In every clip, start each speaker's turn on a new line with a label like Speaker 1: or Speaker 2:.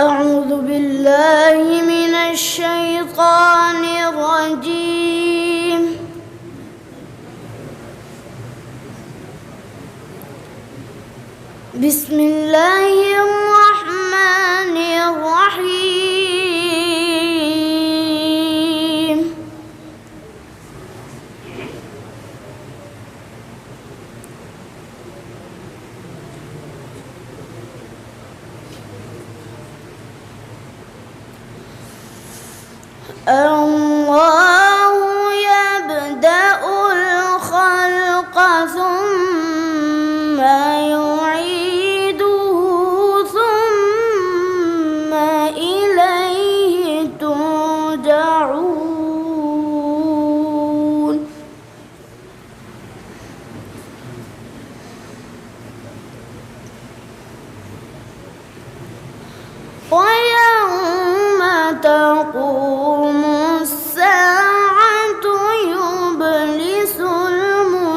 Speaker 1: أعوذ بالله من الشيطان الرجيم. بسم الله الرحمن الرحيم. الله يبدأ الخلق ثم يعيده ثم إليه ترجعون. ويوم تقوم الساعة يبلس المجرمون.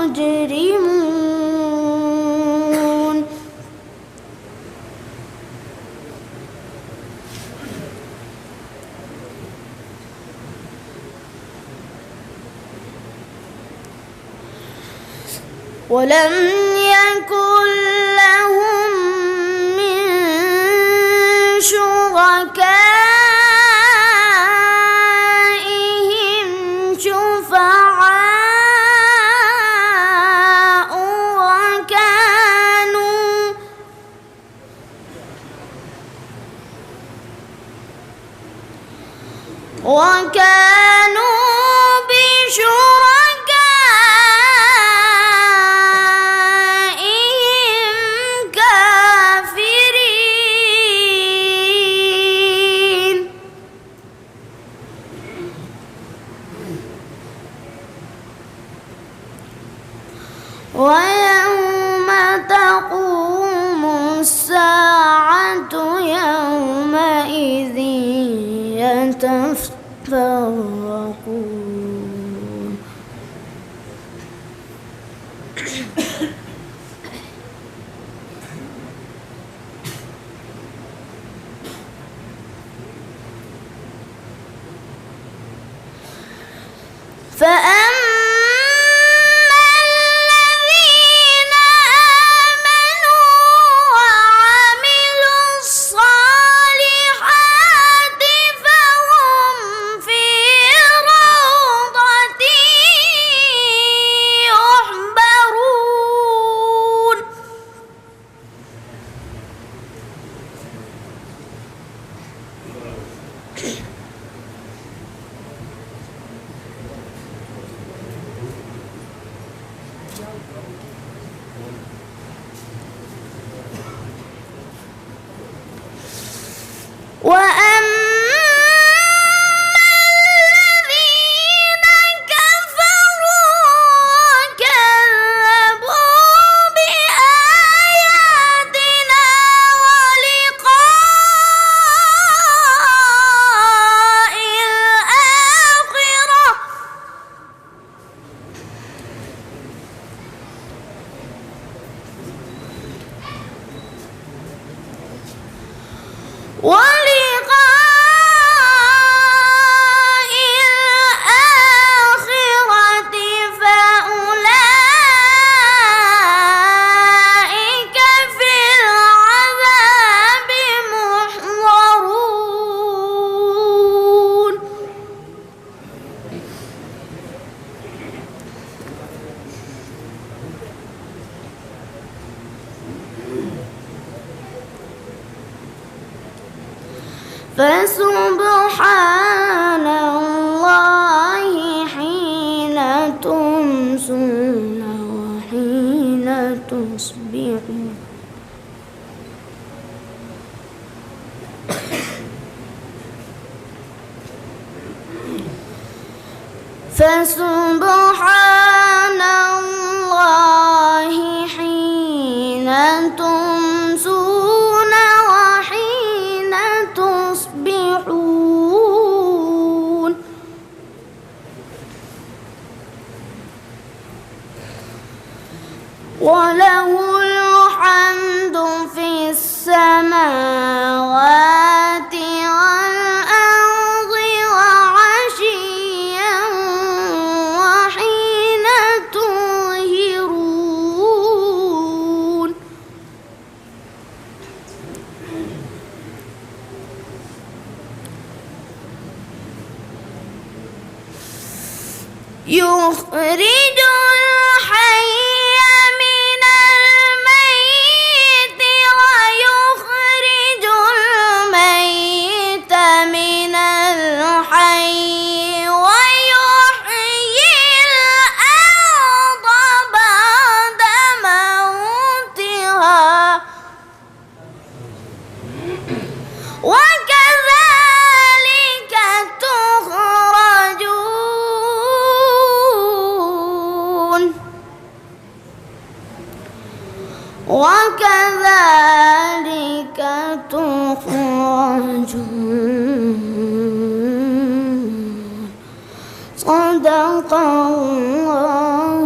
Speaker 1: ولم يكن لهم من شركائهم شفعاء وكانوا بشركائهم كافرين. ويوم تقوم الساعة يومئذ يتفرقون. فأما الذين آمنوا وعملوا الصالحات فهم في روضة يحبرون. وأما الذين كفروا وكذبوا بآياتنا ولقاء الآخرة فأولئك في العذاب محضرون. فسبحان الله حين تمسون وحين تصبحون. فسبحان الله حين تمسون وحين تصبحون. وله الحمد في السماوات يخرج الحي من الميت ويخرج الميت من الحي ويحيي الأرض بعد موتها وكذلك تخرجون وكذلك تخرجون صدق الله